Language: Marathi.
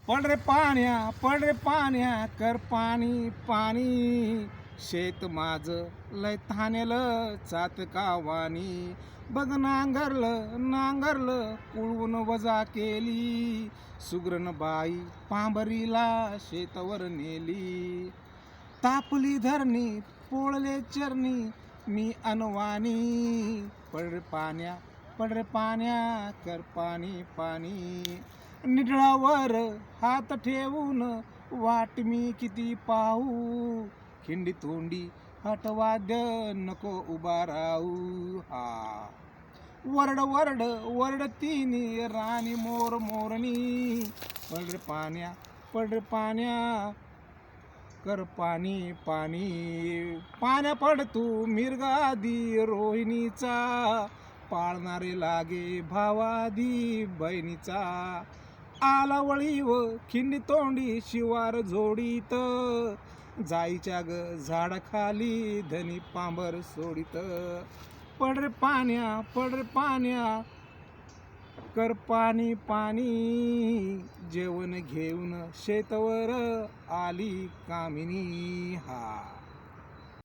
पड रे पाण्या कर पाणी पाणी, शेत माझ लय थानेलं चातकावानी. बघ नांगरलं कुळवून वजा केली, सुगरण बाई पांबरीला शेतावर नेली. तापली धरणी पोळले चरणी मी अनवानी, पड रे पाण्या कर पाणी पाणी. निडळावर हात ठेवून वाट मी किती पाहू, खिंडी तोंडी हटवाद्य नको उभा राहू. हा वरडतीनी राणी मोरणी, पड रे पाण्या कर पाणी पाणी. पाण्या पड तू मिरगादी रोहिणीचा, पाळणारे लागे भावादी बहिणीचा. आला वळीव खिंडी तोंडी शिवार जोडीत, जाईच्या ग झाडाखाली धनी पांबर सोडीत. पड रे पाण्या कर पाणी पाणी, जेवण घेऊन शेतावर आली कामिनी. हा